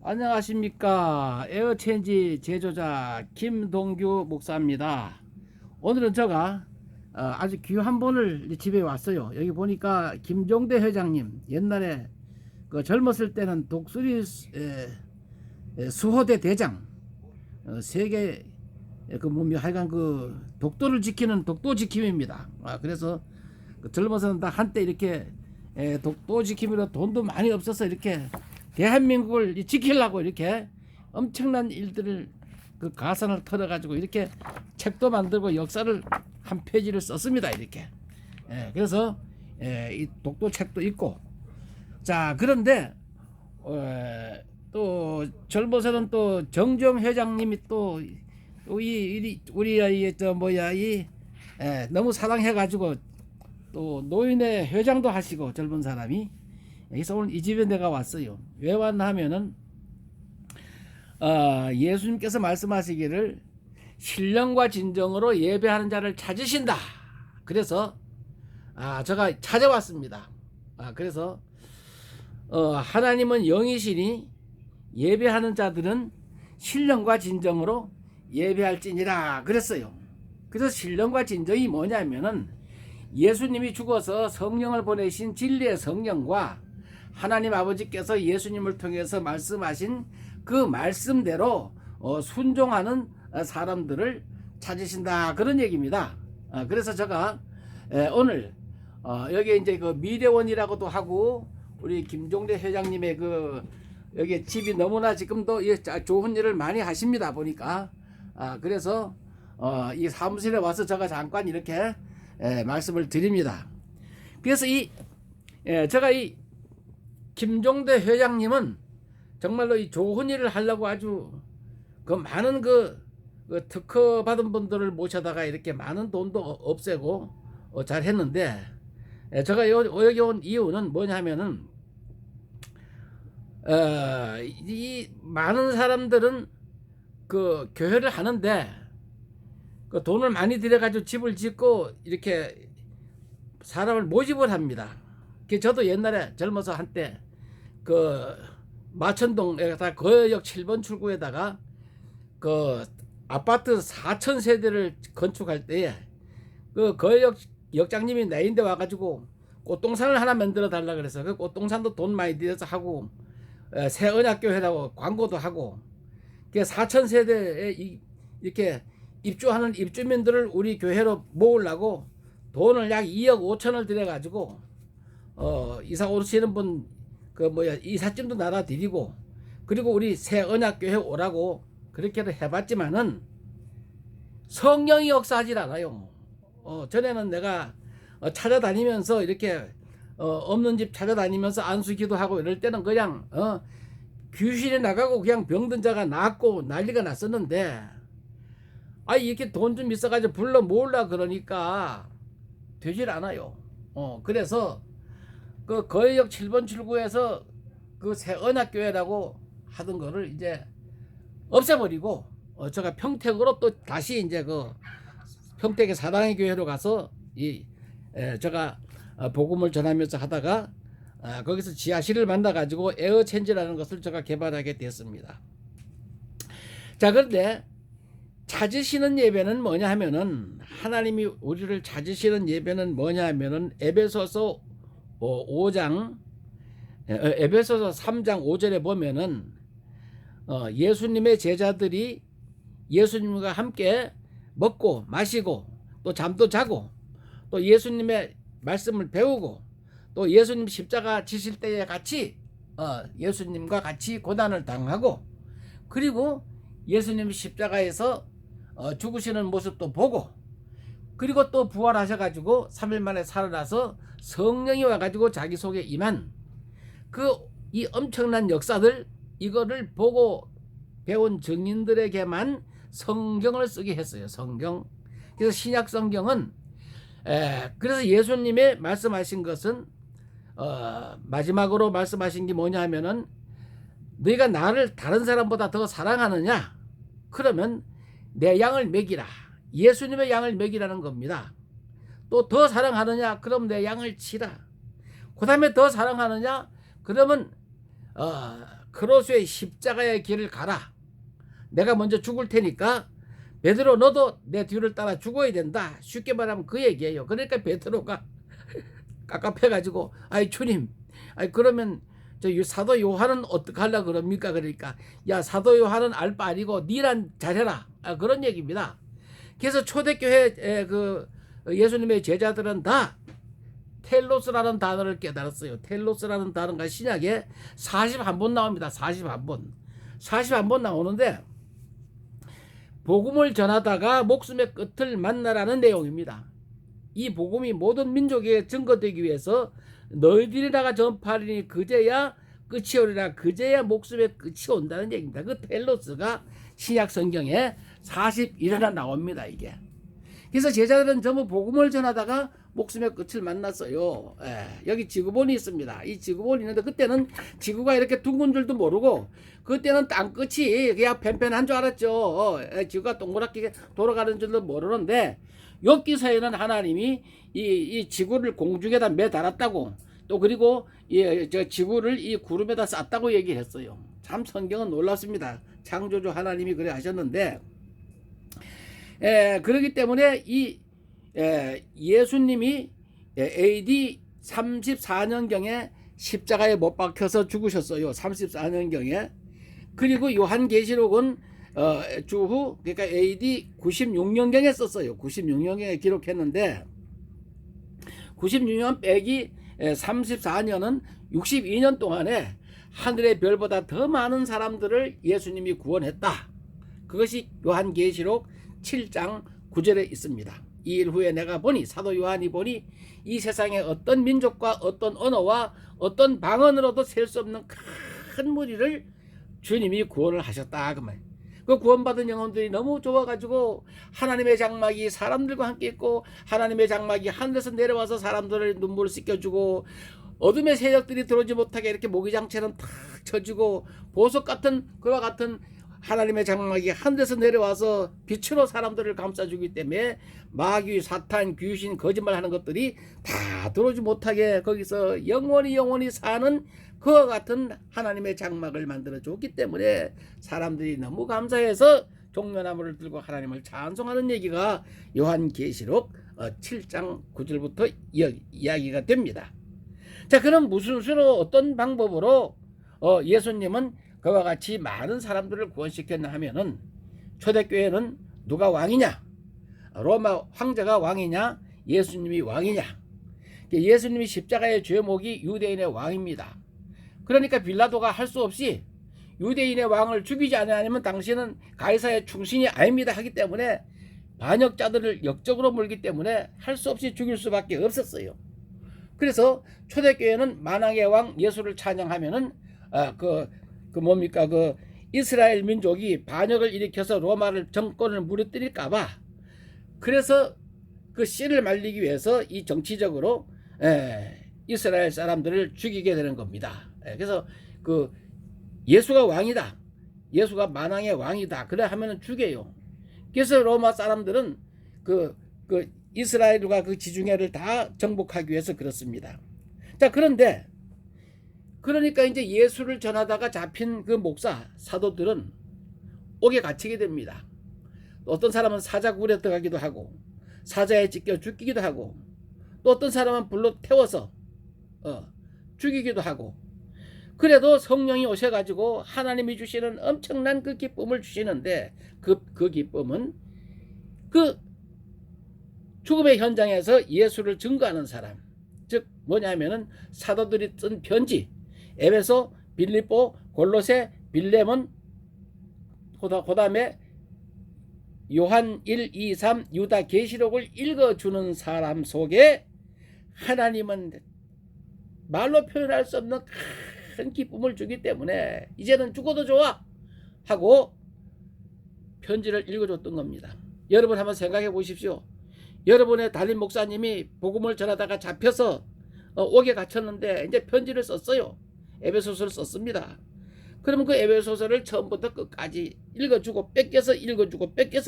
안녕하십니까. 에어체인지 제조자 김동규 목사입니다. 오늘은 제가 아주 귀한 분을 집에 왔어요. 여기 보니까 김종대 회장님, 옛날에 그 젊었을 때는 독수리 수호대 대장, 세계 그 뭡니까 하여간 그 독도를 지키는 독도 지킴입니다. 그래서 그 젊어서는 다 한때 이렇게 독도 지킴으로 돈도 많이 없어서 이렇게 대한민국을 지키려고 이렇게 엄청난 일들을 그 가산을 털어가지고 이렇게 책도 만들고 역사를 한 페이지를 썼습니다. 이렇게. 그래서 이 독도 책도 있고. 자, 그런데 또 젊어서는 또 정정 회장님이 또 우리 너무 사랑해가지고 또 노인회 회장도 하시고 젊은 사람이. 여기서 오늘 이 집에 내가 왔어요. 왜 왔나 하면은 예수님께서 말씀하시기를 신령과 진정으로 예배하는 자를 찾으신다. 그래서 제가 찾아왔습니다. 그래서 하나님은 영이시니 예배하는 자들은 신령과 진정으로 예배할지니라 그랬어요. 그래서 신령과 진정이 뭐냐면은 예수님이 죽어서 성령을 보내신 진리의 성령과 하나님 아버지께서 예수님을 통해서 말씀하신 그 말씀대로 순종하는 사람들을 찾으신다, 그런 얘기입니다. 그래서 제가 오늘 여기 이제 그 미래원이라고도 하고 우리 김종대 회장님의 그 여기 집이 너무나 지금도 좋은 일을 많이 하십니다 보니까. 그래서 이 사무실에 와서 제가 잠깐 이렇게 말씀을 드립니다. 그래서 제가 이 김종대 회장님은 정말로 이 좋은 일을 하려고 아주 그 많은 그 특허 받은 분들을 모셔다가 이렇게 많은 돈도 없애고 잘 했는데, 제가 여기 온 이유는 뭐냐면은 이 많은 사람들은 그 교회를 하는데 그 돈을 많이 들여가지고 집을 짓고 이렇게 사람을 모집을 합니다. 저도 옛날에 젊어서 한때 그 마천동에다 거역 7번 출구에다가 그 아파트 4,000세대를 건축할 때에 그 거역 역장님이 내인데 와가지고 꽃동산을 하나 만들어 달라 그래서 그 꽃동산도 돈 많이 들여서 하고 새언약교회라고 광고도 하고 그 4,000세대에 이렇게 입주하는 입주민들을 우리 교회로 모으려고 돈을 약 2억 5천을 들여가지고 이사 오시는 분 이삿짐도 나눠 드리고, 그리고 우리 새 언약교회 오라고 그렇게도 해봤지만은 성령이 역사하질 않아요. 전에는 내가 찾아다니면서 이렇게 없는 집 찾아다니면서 안수기도 하고 이럴 때는 그냥 귀신이 나가고 그냥 병든 자가 낫고 난리가 났었는데, 이렇게 돈 좀 있어가지고 불러 모으려 그러니까 되질 않아요. 그래서 그 거역 7번 출구에서 그 새 언약교회라고 하던 거를 이제 없애버리고 제가 평택으로 또 다시 이제 그 평택의 사랑의 교회로 가서 제가 복음을 전하면서 하다가 거기서 지하실을 만나 가지고 에어체인지라는 것을 제가 개발하게 됐습니다. 자, 그런데 찾으시는 예배는 뭐냐 하면은, 하나님이 우리를 찾으시는 예배는 뭐냐 하면은 에베소서 3장 5절에 보면은 예수님의 제자들이 예수님과 함께 먹고 마시고 또 잠도 자고 또 예수님의 말씀을 배우고 또 예수님 십자가 지실 때에 같이 예수님과 같이 고난을 당하고, 그리고 예수님 십자가에서 죽으시는 모습도 보고, 그리고 또 부활하셔가지고 3일 만에 살아나서 성령이 와가지고 자기 속에 임한 이 엄청난 역사들, 이거를 보고 배운 증인들에게만 성경을 쓰게 했어요. 성경. 그래서 신약 성경은 그래서 예수님의 말씀하신 것은 마지막으로 말씀하신 게 뭐냐 하면은, 너희가 나를 다른 사람보다 더 사랑하느냐? 그러면 내 양을 먹이라. 예수님의 양을 먹이라는 겁니다. 또 더 사랑하느냐? 그럼 내 양을 치라. 그 다음에 더 사랑하느냐? 그러면 크로스의 십자가의 길을 가라. 내가 먼저 죽을 테니까 베드로 너도 내 뒤를 따라 죽어야 된다. 쉽게 말하면 그 얘기예요. 그러니까 베드로가 깝깝해가지고 아이 주님, 아이 그러면 저 사도 요한은 어떻게 하려 그럽니까? 그러니까 야 사도 요한은 알 바 아니고 니란 잘해라. 그런 얘기입니다. 그래서 초대교회 그 예수님의 제자들은 다 텔로스라는 단어를 깨달았어요. 텔로스라는 단어가 신약에 41번 나옵니다. 41번. 41번 나오는데 복음을 전하다가 목숨의 끝을 만나라는 내용입니다. 이 복음이 모든 민족에게 증거되기 위해서 너희들이라가 전파하리니 그제야 끝이 오리라. 그제야 목숨의 끝이 온다는 얘기입니다. 그 텔로스가 신약 성경에 41회나 나옵니다. 이게. 그래서 제자들은 전부 복음을 전하다가 목숨의 끝을 만났어요. 여기 지구본이 있습니다. 이 지구본이 있는데 그때는 지구가 이렇게 둥근 줄도 모르고 그때는 땅끝이 그냥 팬팬한 줄 알았죠. 지구가 동그랗게 돌아가는 줄도 모르는데 욥기서에는 하나님이 이 지구를 공중에다 매달았다고 또 그리고 저 지구를 이 구름에다 쌌다고 얘기했어요. 참 성경은 놀랍습니다. 창조주 하나님이 그래 하셨는데 그렇기 때문에 이 예수님이 AD 34년경에 십자가에 못 박혀서 죽으셨어요. 34년경에. 그리고 요한계시록은 주후 그러니까 AD 96년경에 썼어요. 96년경에 기록했는데 96년 빼기 34년은 62년 동안에 하늘의 별보다 더 많은 사람들을 예수님이 구원했다. 그것이 요한계시록 7장 9절에 있습니다. 이 일 후에 내가 보니 사도 요한이 보니 이 세상에 어떤 민족과 어떤 언어와 어떤 방언으로도 셀 수 없는 큰 무리를 주님이 구원을 하셨다. 그 말. 그 구원받은 영혼들이 너무 좋아가지고 하나님의 장막이 사람들과 함께 있고 하나님의 장막이 하늘에서 내려와서 사람들을 눈물을 씻겨주고 어둠의 세력들이 들어오지 못하게 이렇게 모기장처럼 탁 쳐주고 보석 같은 그와 같은 하나님의 장막이 하늘에서 내려와서 빛으로 사람들을 감싸주기 때문에 마귀, 사탄, 귀신, 거짓말하는 것들이 다 들어오지 못하게 거기서 영원히 사는 그와 같은 하나님의 장막을 만들어 줬기 때문에 사람들이 너무 감사해서 종려나무를 들고 하나님을 찬송하는 얘기가 요한계시록 7장 9절부터 이야기가 됩니다. 자, 그럼 무슨 수로 어떤 방법으로 예수님은 그와 같이 많은 사람들을 구원시켰나 하면은 초대교회는 누가 왕이냐? 로마 황제가 왕이냐? 예수님이 왕이냐? 예수님이 십자가의 죄목이 유대인의 왕입니다. 그러니까 빌라도가 할 수 없이 유대인의 왕을 죽이지 않으면 당신은 가이사의 충신이 아닙니다 하기 때문에 반역자들을 역적으로 몰기 때문에 할 수 없이 죽일 수밖에 없었어요. 그래서 초대교회는 만왕의 왕 예수를 찬양하면은 그 이스라엘 민족이 반역을 일으켜서 로마를 정권을 무너뜨릴까봐 그래서 그 씨를 말리기 위해서 이 정치적으로 이스라엘 사람들을 죽이게 되는 겁니다. 그래서 그 예수가 왕이다, 예수가 만왕의 왕이다 그래 하면은 죽여요. 그래서 로마 사람들은 그 이스라엘과 그 지중해를 다 정복하기 위해서 그렇습니다. 자, 그런데 그러니까 이제 예수를 전하다가 잡힌 그 목사 사도들은 옥에 갇히게 됩니다. 어떤 사람은 사자굴에 들어가기도 하고 사자에 찢겨 죽기도 하고 또 어떤 사람은 불로 태워서 죽이기도 하고 그래도 성령이 오셔가지고 하나님이 주시는 엄청난 그 기쁨을 주시는데 그 기쁨은 그 죽음의 현장에서 예수를 증거하는 사람, 즉 뭐냐면은 사도들이 쓴 편지 에베소, 빌립보, 골로새, 빌레몬, 그다음에 요한 1, 2, 3, 유다 계시록을 읽어주는 사람 속에 하나님은 말로 표현할 수 없는 큰 기쁨을 주기 때문에 이제는 죽어도 좋아 하고 편지를 읽어줬던 겁니다. 여러분 한번 생각해 보십시오. 여러분의 담임 목사님이 복음을 전하다가 잡혀서 옥에 갇혔는데 이제 편지를 썼어요. 에베소서를 썼습니다. 그러면 그 에베소서를 처음부터 끝까지 읽어주고 뺏겨서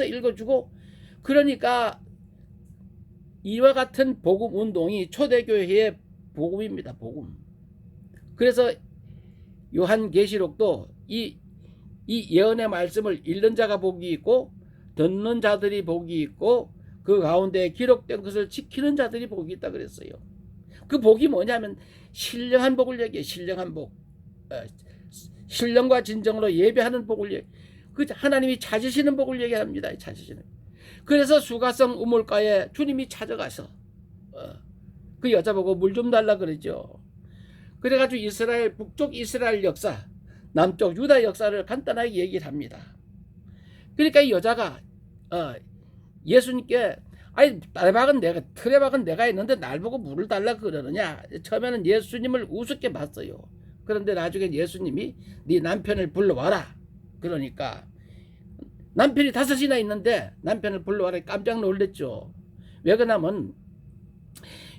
읽어주고 그러니까 이와 같은 복음 운동이 초대교회의 복음입니다. 복음. 그래서 요한계시록도 이 예언의 말씀을 읽는 자가 복이 있고 듣는 자들이 복이 있고 그 가운데 기록된 것을 지키는 자들이 복이 있다 그랬어요. 그 복이 뭐냐면 신령한 복을 얘기해. 신령한 복. 신령과 진정으로 예배하는 복을 얘기해. 그 하나님이 찾으시는 복을 얘기합니다. 찾으시는. 그래서 수가성 우물가에 주님이 찾아가서 그 여자 보고 물 좀 달라 그러죠. 그래가지고 이스라엘 북쪽 이스라엘 역사, 남쪽 유다 역사를 간단하게 얘기를 합니다. 그러니까 이 여자가 예수님께 아니 틀에 박은 내가 있는데 날 보고 물을 달라 그러느냐. 처음에는 예수님을 우습게 봤어요. 그런데 나중에 예수님이 네 남편을 불러와라. 그러니까 남편이 5이나 있는데 남편을 불러와라. 깜짝 놀랐죠. 왜 그러냐면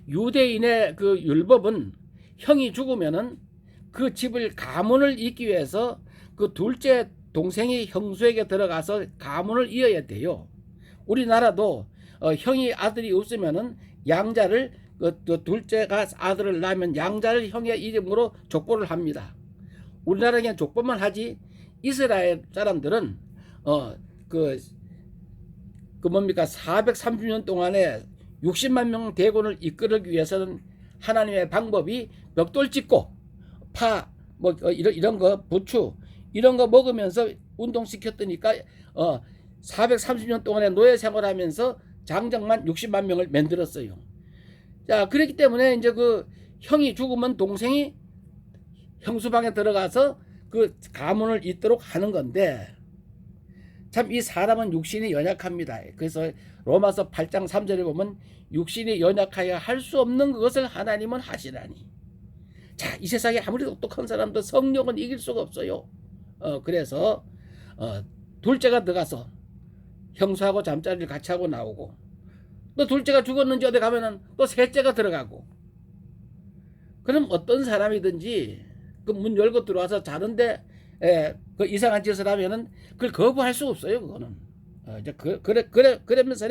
유대인의 그 율법은 형이 죽으면은 그 집을 가문을 잇기 위해서 그 둘째 동생이 형수에게 들어가서 가문을 이어야 돼요. 우리나라도 형이 아들이 없으면은 양자를 그 둘째가 아들을 낳으면 양자를 형의 이름으로 족보를 합니다. 우리나라는 그냥 족보만 하지 이스라엘 사람들은 뭡니까 430년 동안에 60만 명 대군을 이끌기 위해서는 하나님의 방법이 벽돌 찢고 파 뭐 이런 거 부추 이런 거 먹으면서 운동시켰더니까 430년 동안에 노예 생활하면서 장정만 60만 명을 만들었어요. 자, 그렇기 때문에 이제 그 형이 죽으면 동생이 형수방에 들어가서 그 가문을 잇도록 하는 건데 참 이 사람은 육신이 연약합니다. 그래서 로마서 8장 3절에 보면 육신이 연약하여 할 수 없는 것을 하나님은 하시라니. 자, 이 세상에 아무리 똑똑한 사람도 성령은 이길 수가 없어요. 그래서 둘째가 들어가서 형수하고 잠자리를 같이 하고 나오고 또 둘째가 죽었는지 어디 가면은 또 셋째가 들어가고. 그럼 어떤 사람이든지 그 문 열고 들어와서 자는데 그 이상한 짓을 하면은 그걸 거부할 수 없어요. 그거는 이제 그러면서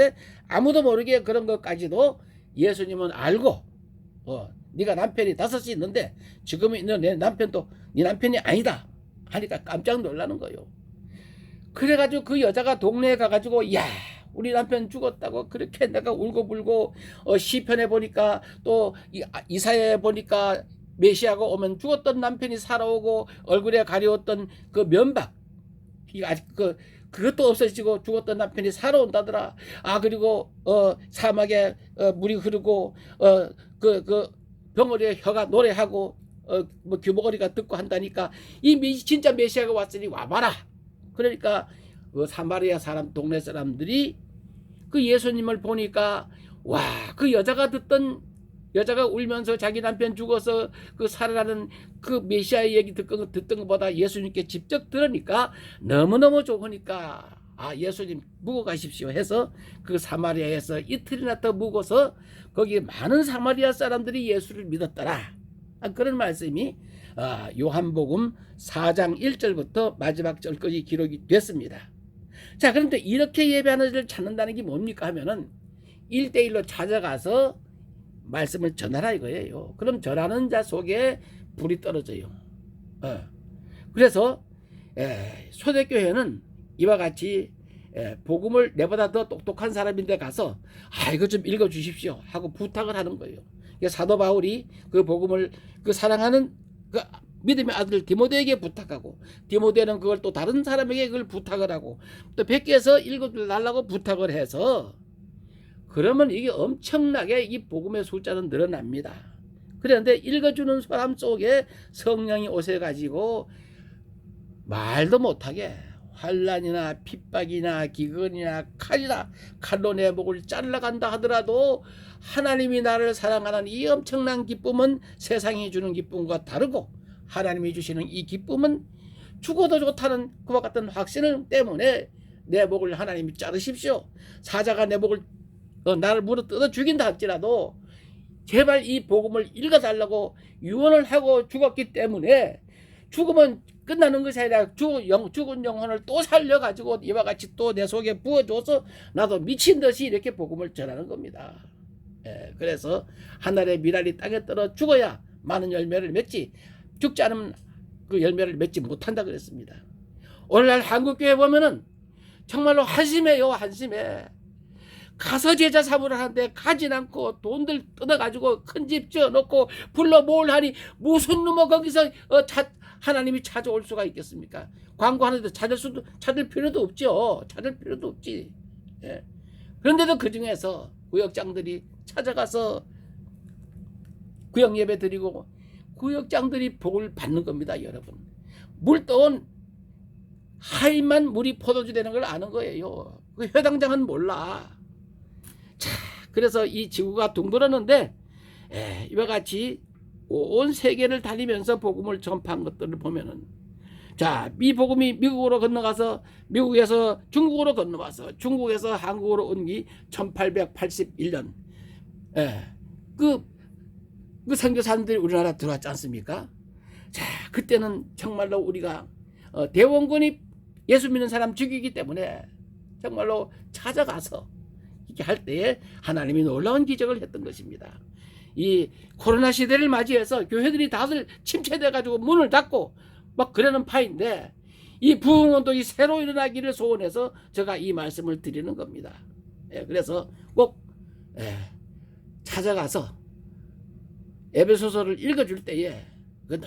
아무도 모르게 그런 것까지도 예수님은 알고 네가 남편이 5이 있는데 지금 있는 내 남편도 네 남편이 아니다 하니까 깜짝 놀라는 거예요. 그래가지고 그 여자가 동네에 가가지고 야 우리 남편 죽었다고 그렇게 내가 울고불고 시편에 보니까 또 이사야에 보니까 메시아가 오면 죽었던 남편이 살아오고 얼굴에 가려웠던 그 면박 그것도 없어지고 죽었던 남편이 살아온다더라. 그리고 사막에 물이 흐르고 그 병어리에 혀가 노래하고 뭐 귀머거리가 듣고 한다니까 진짜 메시아가 왔으니 와봐라. 그러니까 그 사마리아 사람 동네 사람들이 그 예수님을 보니까 와 그 여자가 울면서 자기 남편 죽어서 그 살아나는 그 메시아의 얘기 듣던 것보다 예수님께 직접 들으니까 너무너무 좋으니까 예수님 묵어 가십시오 해서 그 사마리아에서 이틀이나 더 묵어서 거기 많은 사마리아 사람들이 예수를 믿었더라. 그런 말씀이 요한복음 4장 1절부터 마지막 절까지 기록이 됐습니다. 자, 그런데 이렇게 예배하는 자를 찾는다는 게 뭡니까 하면은 1대1로 찾아가서 말씀을 전하라 이거예요. 그럼 전하는 자 속에 불이 떨어져요. 그래서 초대교회는 이와 같이 복음을 내보다 더 똑똑한 사람인데 가서 이거 좀 읽어주십시오 하고 부탁을 하는 거예요. 사도 바울이 그 복음을 그 사랑하는 그 믿음의 아들 디모데에게 부탁하고 디모데는 그걸 또 다른 사람에게 그걸 부탁을 하고 또 밖에서 읽어달라고 부탁을 해서 그러면 이게 엄청나게 이 복음의 숫자는 늘어납니다. 그런데 읽어주는 사람 속에 성령이 오셔가지고 말도 못하게 환난이나 핍박이나 기근이나 칼로 내 목을 잘라간다 하더라도 하나님이 나를 사랑하는 이 엄청난 기쁨은 세상이 주는 기쁨과 다르고 하나님이 주시는 이 기쁨은 죽어도 좋다는 그와 같은 확신 때문에 내 목을 하나님이 자르십시오. 사자가 내 목을 나를 물어 뜯어 죽인다 할지라도 제발 이 복음을 읽어달라고 유언을 하고 죽었기 때문에 죽으면 끝나는 것이 아니라 죽은 영혼을 또 살려가지고 이와 같이 또 내 속에 부어줘서 나도 미친 듯이 이렇게 복음을 전하는 겁니다. 그래서 하늘의 미랄이 땅에 떨어 죽어야 많은 열매를 맺지 죽지 않으면 그 열매를 맺지 못한다 그랬습니다. 오늘날 한국교회 보면은 정말로 한심해요. 한심해. 가서 제자 삼으라 하는데 가진 않고 돈들 뜯어가지고 큰 집 지어놓고 불러 뭘 하니 무슨 놈의 거기서 하나님이 찾아올 수가 있겠습니까? 광고하는데 찾을 필요도 없죠. 찾을 필요도 없지. 예. 그런데도 그 중에서 구역장들이 찾아가서 구역 예배 드리고 구역장들이 복을 받는 겁니다, 여러분. 물떠온 하얀만 물이 포도주 되는 걸 아는 거예요. 그 회당장은 몰라. 자, 그래서 이 지구가 둥그렀는데 이와 같이 온 세계를 다니면서 복음을 전파한 것들을 보면은, 자, 이 복음이 미국으로 건너가서 미국에서 중국으로 건너와서 중국에서 한국으로 온 게 1881년 그 선교사님들이 우리나라 들어왔지 않습니까? 자, 그때는 정말로 우리가 대원군이 예수 믿는 사람 죽이기 때문에 정말로 찾아가서 이렇게 할 때에 하나님이 놀라운 기적을 했던 것입니다. 이 코로나 시대를 맞이해서 교회들이 다들 침체돼 가지고 문을 닫고 막 그러는 파인데, 이 부흥운동이 새로 일어나기를 소원해서 제가 이 말씀을 드리는 겁니다. 그래서 꼭 찾아가서 에베소서를 읽어줄 때에 그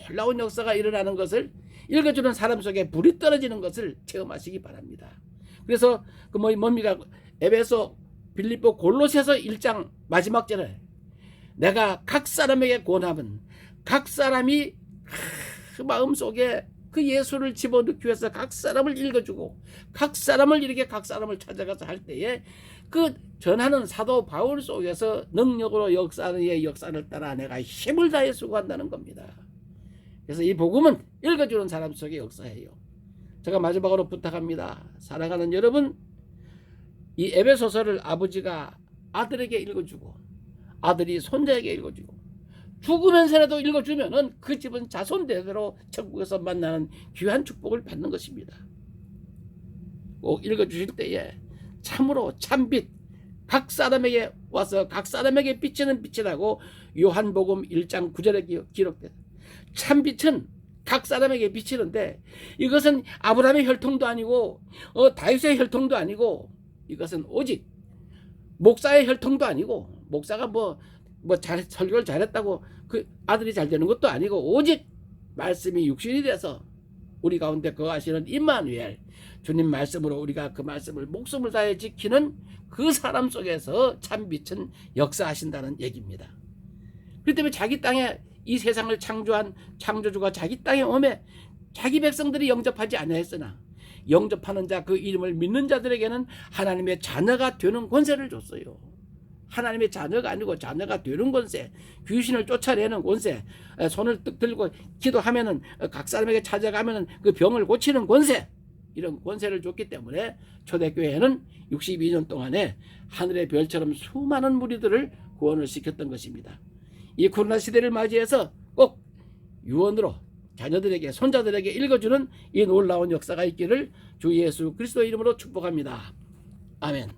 놀라운 역사가 일어나는 것을, 읽어주는 사람 속에 불이 떨어지는 것을 체험하시기 바랍니다. 그래서 그 뭡니까? 에베소, 빌립보, 골로새서 1장 마지막 절에 내가 각 사람에게 권함은 각 사람이 그 마음속에 그 예수를 집어넣기 위해서 각 사람을 읽어주고 각 사람을 이렇게 각 사람을 찾아가서 할 때에 그 전하는 사도 바울 속에서 능력으로 역사하는 이의 역사를 따라 내가 힘을 다해 수고한다는 겁니다. 그래서 이 복음은 읽어주는 사람 속에 역사해요. 제가 마지막으로 부탁합니다. 사랑하는 여러분, 이 에베소서를 아버지가 아들에게 읽어주고 아들이 손자에게 읽어주고 죽으면서라도 읽어주면은 그 집은 자손대대로 천국에서 만나는 귀한 축복을 받는 것입니다. 꼭 읽어주실 때에 참으로 참빛, 각 사람에게 와서 각 사람에게 비치는 빛이라고 요한복음 1장 9절에 기록된 참빛은 각 사람에게 비치는데, 이것은 아브라함의 혈통도 아니고 다윗의 혈통도 아니고, 이것은 오직 목사의 혈통도 아니고, 목사가 설교를 잘했다고 그 아들이 잘 되는 것도 아니고, 오직 말씀이 육신이 돼서 우리 가운데 거하시는 임마누엘 주님 말씀으로 우리가 그 말씀을 목숨을 다해 지키는 그 사람 속에서 참빛은 역사하신다는 얘기입니다. 그렇기 때문에 자기 땅에 이 세상을 창조한 창조주가 자기 땅에 오매 자기 백성들이 영접하지 아니하였으나 영접하는 자, 그 이름을 믿는 자들에게는 하나님의 자녀가 되는 권세를 줬어요. 하나님의 자녀가 아니고 자녀가 되는 권세, 귀신을 쫓아내는 권세, 손을 들고 기도하면은 각 사람에게 찾아가면은 그 병을 고치는 권세, 이런 권세를 줬기 때문에 초대교회는 62년 동안에 하늘의 별처럼 수많은 무리들을 구원을 시켰던 것입니다. 이 코로나 시대를 맞이해서 꼭 유언으로 자녀들에게, 손자들에게 읽어주는 이 놀라운 역사가 있기를 주 예수 그리스도 이름으로 축복합니다. 아멘.